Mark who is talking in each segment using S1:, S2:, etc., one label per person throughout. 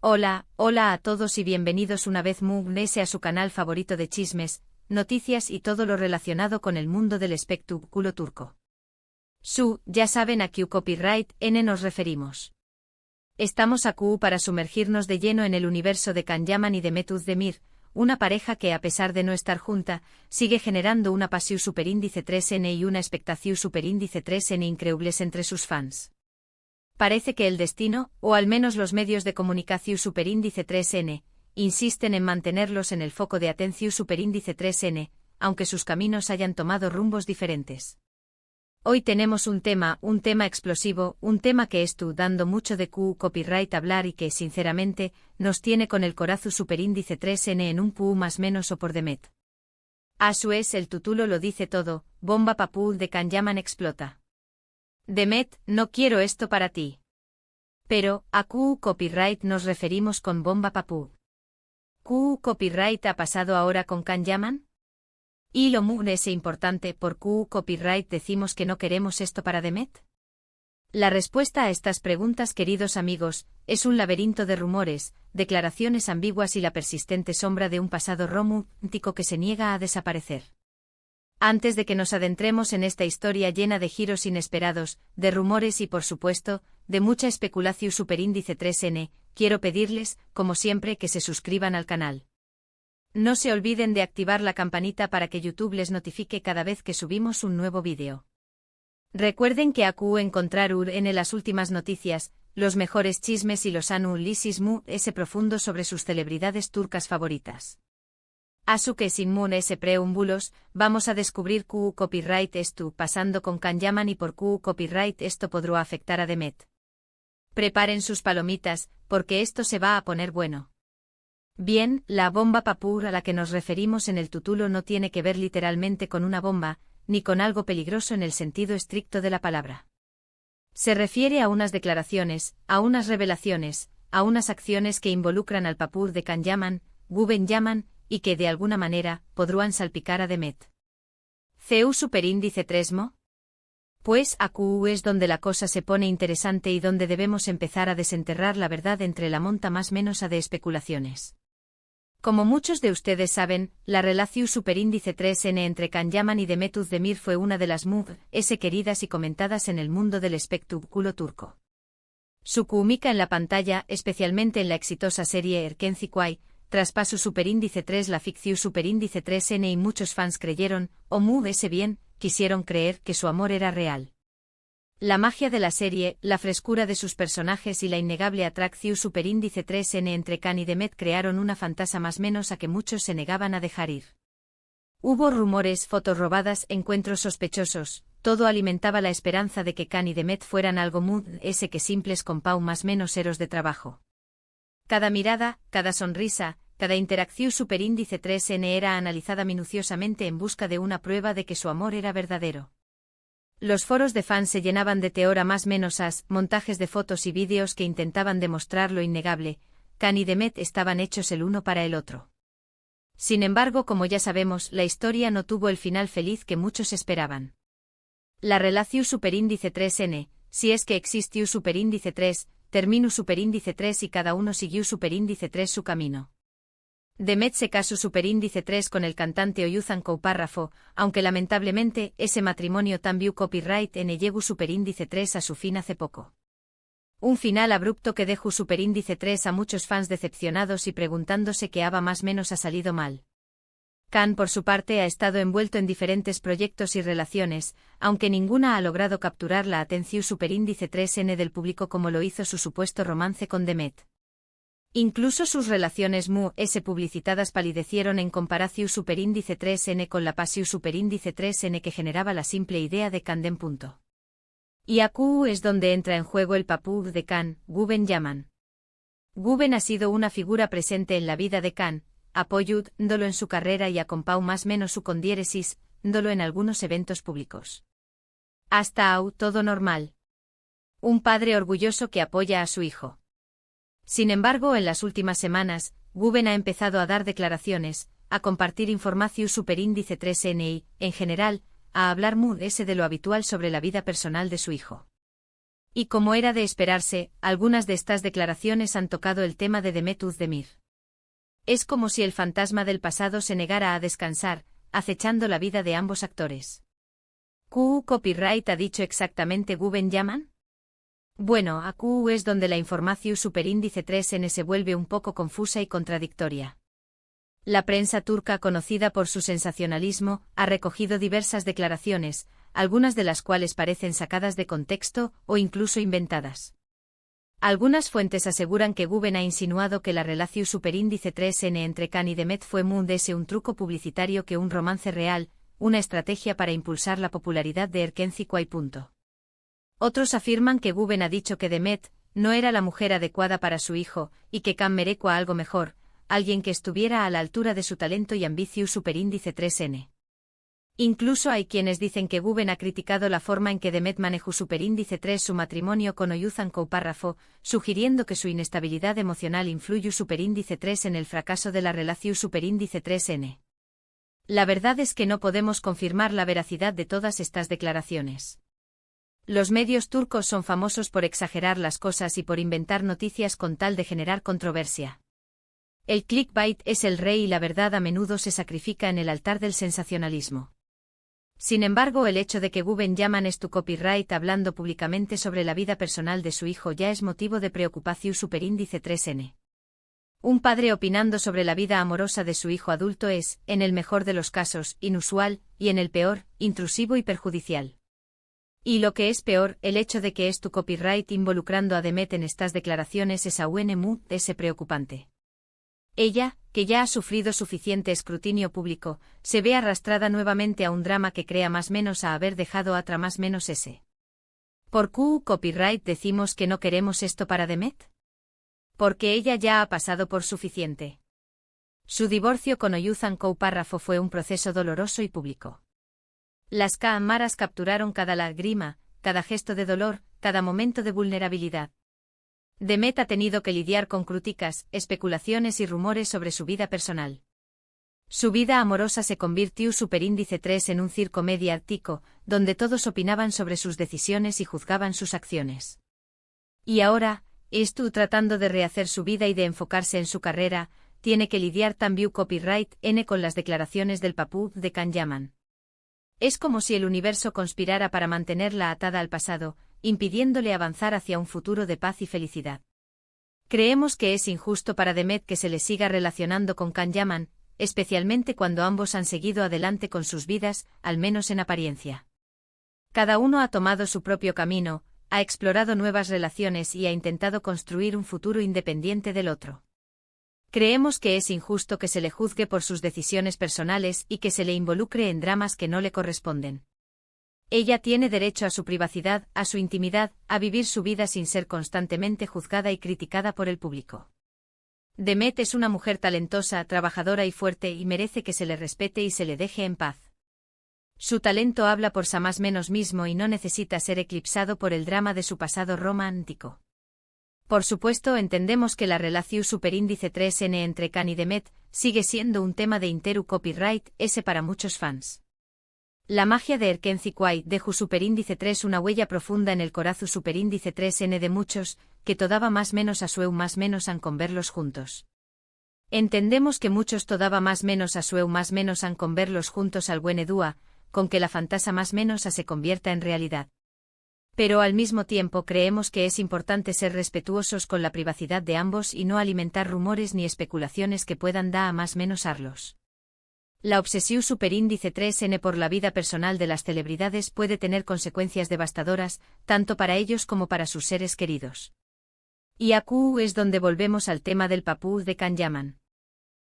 S1: Hola a todos y bienvenidos una vez más a su canal favorito de chismes, noticias y todo lo relacionado con el mundo del espectáculo turco. Ya saben a qué copyright N nos referimos. Estamos aquí para sumergirnos de lleno en el universo de Can Yaman y Demet Özdemir, una pareja que a pesar de no estar junta, sigue generando una pasión superíndice 3N y una expectación superíndice 3N increíbles entre sus fans. Parece que el destino, o al menos los medios de comunicación superíndice 3N, insisten en mantenerlos en el foco de atención superíndice 3N, aunque sus caminos hayan tomado rumbos diferentes. Hoy tenemos un tema explosivo, un tema que estoy dando mucho de copyright hablar y que, sinceramente, nos tiene con el corazón superíndice 3N en un más menos o por Demet. A su vez el título lo dice todo, bomba papú de Can Yaman explota. Demet, no quiero esto para ti. Pero, ¿a qué copyright nos referimos con bomba papú? ¿Qué copyright ha pasado ahora con Can Yaman? Y lo es importante, ¿por qué copyright decimos que no queremos esto para Demet? La respuesta a estas preguntas, queridos amigos, es un laberinto de rumores, declaraciones ambiguas y la persistente sombra de un pasado romántico que se niega a desaparecer. Antes de que nos adentremos en esta historia llena de giros inesperados, de rumores y por supuesto, de mucha especulación superíndice 3N, quiero pedirles, como siempre, que se suscriban al canal. No se olviden de activar la campanita para que YouTube les notifique cada vez que subimos un nuevo vídeo. Recuerden que aquí encontrar en las últimas noticias, los mejores chismes y los análisis ese profundo sobre sus celebridades turcas favoritas. Así que sin ese preámbulos, vamos a descubrir qué copyright esto pasando con Can Yaman y por qué copyright esto podrá afectar a Demet. Preparen sus palomitas, porque esto se va a poner bueno. Bien, la bomba papú a la que nos referimos en el título no tiene que ver literalmente con una bomba, ni con algo peligroso en el sentido estricto de la palabra. Se refiere a unas declaraciones, a unas revelaciones, a unas acciones que involucran al papú de Can Yaman, Guben Yaman, y que de alguna manera podrán salpicar a Demet. ¿CU superíndice 3mo? Pues aquí es donde la cosa se pone interesante y donde debemos empezar a desenterrar la verdad entre la monta más menos de especulaciones. Como muchos de ustedes saben, la relación superíndice 3N entre Can Yaman y Demet Özdemir fue una de las queridas y comentadas en el mundo del espectáculo turco. Su química en la pantalla, especialmente en la exitosa serie Erkenci, traspasó superíndice 3 la ficción superíndice 3N y muchos fans creyeron, quisieron creer que su amor era real. La magia de la serie, la frescura de sus personajes y la innegable atracción superíndice 3N entre Can y Demet crearon una fantasía más menos a que muchos se negaban a dejar ir. Hubo rumores, fotos robadas, encuentros sospechosos, todo alimentaba la esperanza de que Can y Demet fueran algo que simples compau más menos eros de trabajo. Cada mirada, cada sonrisa, cada interacción superíndice 3N era analizada minuciosamente en busca de una prueba de que su amor era verdadero. Los foros de fans se llenaban de teoría más menos montajes de fotos y vídeos que intentaban demostrar lo innegable, Can y Demet estaban hechos el uno para el otro. Sin embargo, como ya sabemos, la historia no tuvo el final feliz que muchos esperaban. La relación superíndice 3N, si es que existió superíndice 3, terminó superíndice 3 y cada uno siguió superíndice 3 su camino. Demet se casó superíndice 3 con el cantante Oyuzhan Koupárrafo, aunque lamentablemente ese matrimonio también copyright N llegó superíndice 3 a su fin hace poco. Un final abrupto que dejó superíndice 3 a muchos fans decepcionados y preguntándose qué más menos ha salido mal. Can por su parte ha estado envuelto en diferentes proyectos y relaciones, aunque ninguna ha logrado capturar la atención superíndice 3N del público como lo hizo su supuesto romance con Demet. Incluso sus relaciones publicitadas palidecieron en comparación superíndice 3N con la pasión superíndice 3N que generaba la simple idea de Candem. Y aquí es donde entra en juego el papú de Can, Guben Yaman. Guben ha sido una figura presente en la vida de Can, apoyándolo en su carrera y acompau más menos su condiéresis, dándolo en algunos eventos públicos. Hasta todo normal. Un padre orgulloso que apoya a su hijo. Sin embargo, en las últimas semanas, Guben ha empezado a dar declaraciones, a compartir información superíndice 3N y, en general, a hablar de lo habitual sobre la vida personal de su hijo. Y como era de esperarse, algunas de estas declaraciones han tocado el tema de Demet Özdemir. Es como si el fantasma del pasado se negara a descansar, acechando la vida de ambos actores. ¿QU Copyright ha dicho exactamente Güven Yaman? Bueno, a QU es donde la información superíndice 3N se vuelve un poco confusa y contradictoria. La prensa turca, conocida por su sensacionalismo, ha recogido diversas declaraciones, algunas de las cuales parecen sacadas de contexto o incluso inventadas. Algunas fuentes aseguran que Güven ha insinuado que la relación superíndice 3N entre Can y Demet fue un truco publicitario que un romance real, una estrategia para impulsar la popularidad de Erkenci Kuay. Otros afirman que Güven ha dicho que Demet no era la mujer adecuada para su hijo y que Can merecua algo mejor, alguien que estuviera a la altura de su talento y ambición superíndice 3N. Incluso hay quienes dicen que Güven ha criticado la forma en que Demet manejó superíndice 3 su matrimonio con Oyuzhan Koupárrafo, sugiriendo que su inestabilidad emocional influyó superíndice 3 en el fracaso de la relación superíndice 3N. La verdad es que no podemos confirmar la veracidad de todas estas declaraciones. Los medios turcos son famosos por exagerar las cosas y por inventar noticias con tal de generar controversia. El clickbait es el rey y la verdad a menudo se sacrifica en el altar del sensacionalismo. Sin embargo, el hecho de que Güven Yaman es tu copyright hablando públicamente sobre la vida personal de su hijo ya es motivo de preocupación superíndice 3N. Un padre opinando sobre la vida amorosa de su hijo adulto es, en el mejor de los casos, inusual, y en el peor, intrusivo y perjudicial. Y lo que es peor, el hecho de que es tu copyright involucrando a Demet en estas declaraciones es aún es preocupante. Ella, que ya ha sufrido suficiente escrutinio público, se ve arrastrada nuevamente a un drama que crea más menos a haber dejado atrás más menos ese. ¿Por QU Copyright decimos que no queremos esto para Demet? Porque ella ya ha pasado por suficiente. Su divorcio con Oyuzhan Koupárrafo fue un proceso doloroso y público. Las cámaras capturaron cada lágrima, cada gesto de dolor, cada momento de vulnerabilidad. Demet ha tenido que lidiar con críticas, especulaciones y rumores sobre su vida personal. Su vida amorosa se convirtió superíndice 3 en un circo mediático, donde todos opinaban sobre sus decisiones y juzgaban sus acciones. Y ahora, tú tratando de rehacer su vida y de enfocarse en su carrera, tiene que lidiar también copyright N con las declaraciones del papú de Can Yaman. Es como si el universo conspirara para mantenerla atada al pasado, impidiéndole avanzar hacia un futuro de paz y felicidad. Creemos que es injusto para Demet que se le siga relacionando con Can Yaman, especialmente cuando ambos han seguido adelante con sus vidas, al menos en apariencia. Cada uno ha tomado su propio camino, ha explorado nuevas relaciones y ha intentado construir un futuro independiente del otro. Creemos que es injusto que se le juzgue por sus decisiones personales y que se le involucre en dramas que no le corresponden. Ella tiene derecho a su privacidad, a su intimidad, a vivir su vida sin ser constantemente juzgada y criticada por el público. Demet es una mujer talentosa, trabajadora y fuerte y merece que se le respete y se le deje en paz. Su talento habla por sí mismo y no necesita ser eclipsado por el drama de su pasado romántico. Por supuesto, entendemos que la relación superíndice 3N entre Can y Demet sigue siendo un tema de copyright S para muchos fans. La magia de Erkenci Kuay dejó superíndice 3 una huella profunda en el corazón superíndice 3N de muchos, que todavía más menos a sueu más menos han con verlos juntos. Entendemos que muchos todavía más menos a sueu más menos han con verlos juntos al buen edúa, con que la fantasa más menos a se convierta en realidad. Pero al mismo tiempo creemos que es importante ser respetuosos con la privacidad de ambos y no alimentar rumores ni especulaciones que puedan dar a más menos arlos. La obsesión superíndice 3N por la vida personal de las celebridades puede tener consecuencias devastadoras, tanto para ellos como para sus seres queridos. Y aquí es donde volvemos al tema del papú de Can Yaman.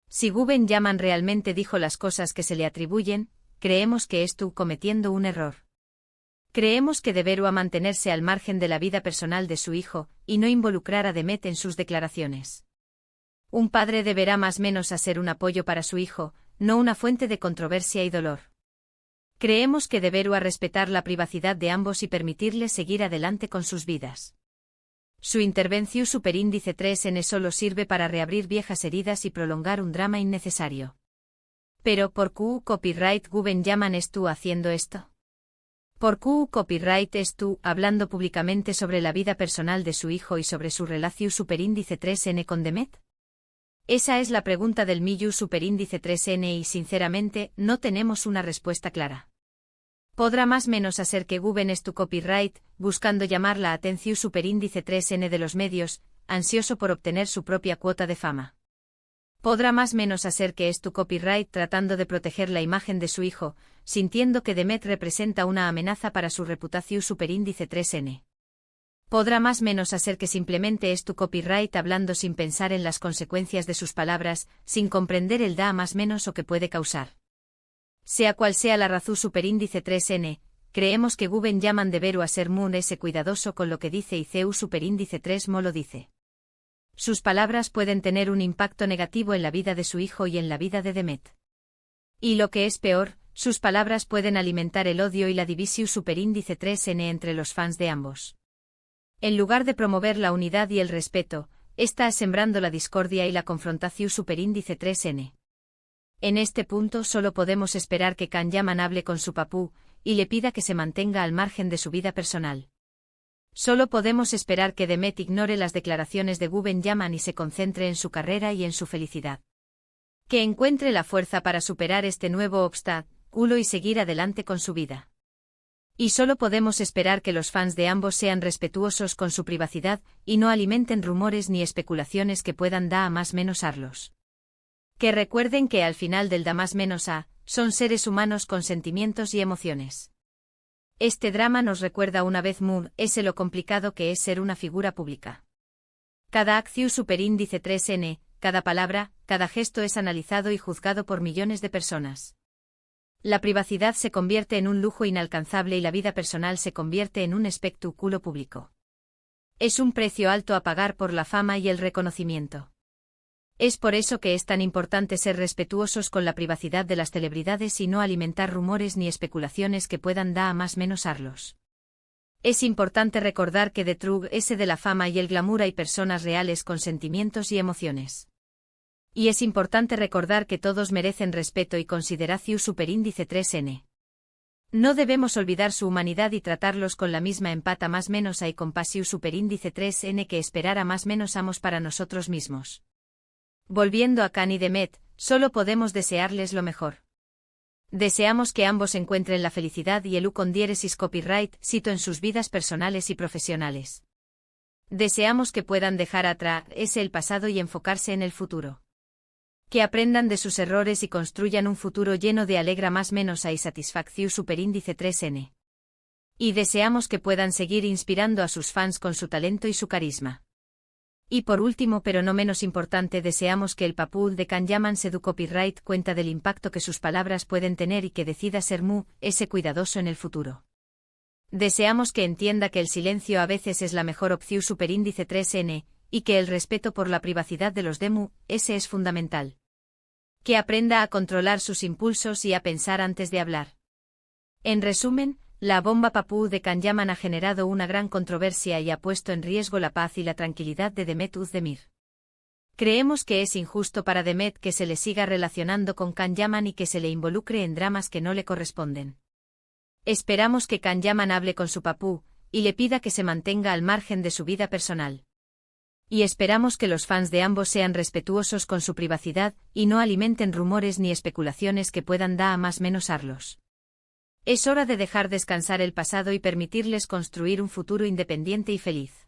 S1: Si Güven Yaman realmente dijo las cosas que se le atribuyen, creemos que estuvo cometiendo un error. Creemos que deberá mantenerse al margen de la vida personal de su hijo, y no involucrar a Demet en sus declaraciones. Un padre deberá más menos a ser un apoyo para su hijo, no una fuente de controversia y dolor. Creemos que deberá respetar la privacidad de ambos y permitirles seguir adelante con sus vidas. Su intervención superíndice 3N solo sirve para reabrir viejas heridas y prolongar un drama innecesario. Pero ¿por qué copyright Güven Yaman estuvo haciendo esto? Por Q Copyright es tú, hablando públicamente sobre la vida personal de su hijo y sobre su relación superíndice 3n con Demet. Esa es la pregunta del Miyu superíndice 3n y sinceramente, no tenemos una respuesta clara. Podrá más menos hacer que Guben es tu copyright, buscando llamar la atención superíndice 3n de los medios, ansioso por obtener su propia cuota de fama. Podrá más menos hacer que es tu copyright tratando de proteger la imagen de su hijo, sintiendo que Demet representa una amenaza para su reputación superíndice 3n. Podrá más menos hacer que simplemente es tu copyright hablando sin pensar en las consecuencias de sus palabras, sin comprender el da más menos o que puede causar. Sea cual sea la razón superíndice 3n, creemos que Guben llaman deberu a ser mun ese cuidadoso con lo que dice y Ceu superíndice 3 mo lo dice. Sus palabras pueden tener un impacto negativo en la vida de su hijo y en la vida de Demet. Y lo que es peor, sus palabras pueden alimentar el odio y la división superíndice 3n entre los fans de ambos. En lugar de promover la unidad y el respeto, está sembrando la discordia y la confrontación superíndice 3n. En este punto solo podemos esperar que Kan Yaman hable con su papú, y le pida que se mantenga al margen de su vida personal. Solo podemos esperar que Demet ignore las declaraciones de Guben Yaman y se concentre en su carrera y en su felicidad. Que encuentre la fuerza para superar este nuevo obstáculo y seguir adelante con su vida. Y solo podemos esperar que los fans de ambos sean respetuosos con su privacidad y no alimenten rumores ni especulaciones que puedan dar a más menos arlos. Que recuerden que al final del da más menos a, son seres humanos con sentimientos y emociones. Este drama nos recuerda una vez más lo complicado que es ser una figura pública. Cada acción superíndice 3n, cada palabra, cada gesto es analizado y juzgado por millones de personas. La privacidad se convierte en un lujo inalcanzable y la vida personal se convierte en un espectáculo público. Es un precio alto a pagar por la fama y el reconocimiento. Es por eso que es tan importante ser respetuosos con la privacidad de las celebridades y no alimentar rumores ni especulaciones que puedan dar a más menos arlos. Es importante recordar que detrás de la fama y el glamour hay personas reales con sentimientos y emociones. Y es importante recordar que todos merecen respeto y consideración superíndice 3n. No debemos olvidar su humanidad y tratarlos con la misma empata más menos hay compasión superíndice 3n que esperar a más menos amos para nosotros mismos. Volviendo a Kan y Demet, solo podemos desearles lo mejor. Deseamos que ambos encuentren la felicidad y el con diéresis copyright cito en sus vidas personales y profesionales. Deseamos que puedan dejar atrás el pasado y enfocarse en el futuro. Que aprendan de sus errores y construyan un futuro lleno de alegra más menos y satisfacción superíndice 3n. Y deseamos que puedan seguir inspirando a sus fans con su talento y su carisma. Y por último pero no menos importante deseamos que el papú de Kan Yaman se du copyright cuenta del impacto que sus palabras pueden tener y que decida ser ese cuidadoso en el futuro. Deseamos que entienda que el silencio a veces es la mejor opción superíndice 3n, y que el respeto por la privacidad de los ese es fundamental. Que aprenda a controlar sus impulsos y a pensar antes de hablar. En resumen, la bomba papú de Kan Yaman ha generado una gran controversia y ha puesto en riesgo la paz y la tranquilidad de Demet Özdemir. Creemos que es injusto para Demet que se le siga relacionando con Kan Yaman y que se le involucre en dramas que no le corresponden. Esperamos que Kan Yaman hable con su papú, y le pida que se mantenga al margen de su vida personal. Y esperamos que los fans de ambos sean respetuosos con su privacidad y no alimenten rumores ni especulaciones que puedan dar a más menos arlos. Es hora de dejar descansar el pasado y permitirles construir un futuro independiente y feliz.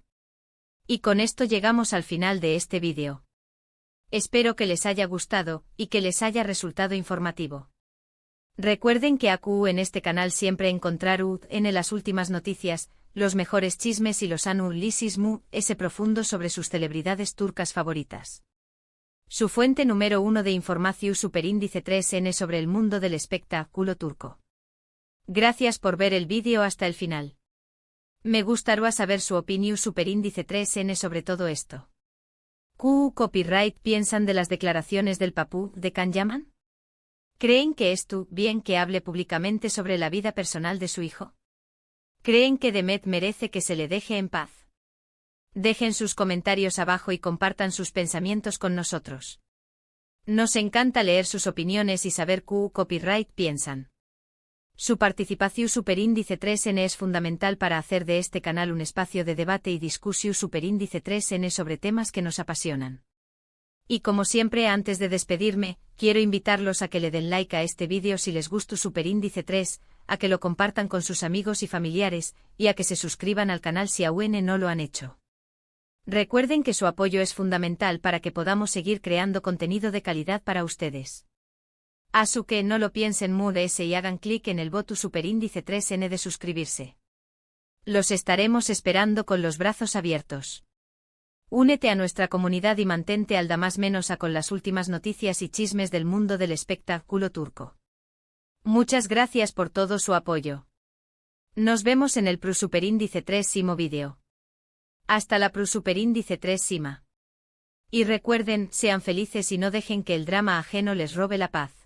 S1: Y con esto llegamos al final de este vídeo. Espero que les haya gustado y que les haya resultado informativo. Recuerden que aquí en este canal siempre encontrarán en las últimas noticias, los mejores chismes y los análisis ese profundo sobre sus celebridades turcas favoritas. Su fuente número 1 de información superíndice 3n sobre el mundo del espectáculo turco. Gracias por ver el vídeo hasta el final. Me gustaría saber su opinión superíndice 3n sobre todo esto. ¿Qué copyright piensan de las declaraciones del papú de Kan Yaman? ¿Creen que es bien que hable públicamente sobre la vida personal de su hijo? ¿Creen que Demet merece que se le deje en paz? Dejen sus comentarios abajo y compartan sus pensamientos con nosotros. Nos encanta leer sus opiniones y saber qué copyright piensan. Su participación superíndice 3N es fundamental para hacer de este canal un espacio de debate y discusión superíndice 3N sobre temas que nos apasionan. Y como siempre, antes de despedirme, quiero invitarlos a que le den like a este vídeo si les gusta superíndice 3, a que lo compartan con sus amigos y familiares, y a que se suscriban al canal si aún no lo han hecho. Recuerden que su apoyo es fundamental para que podamos seguir creando contenido de calidad para ustedes. Así que no lo piensen más y hagan clic en el botón superíndice 3N de suscribirse. Los estaremos esperando con los brazos abiertos. Únete a nuestra comunidad y mantente al más menos a con las últimas noticias y chismes del mundo del espectáculo turco. Muchas gracias por todo su apoyo. Nos vemos en el superíndice 3 vídeo. Hasta la superíndice 3. Y recuerden, sean felices y no dejen que el drama ajeno les robe la paz.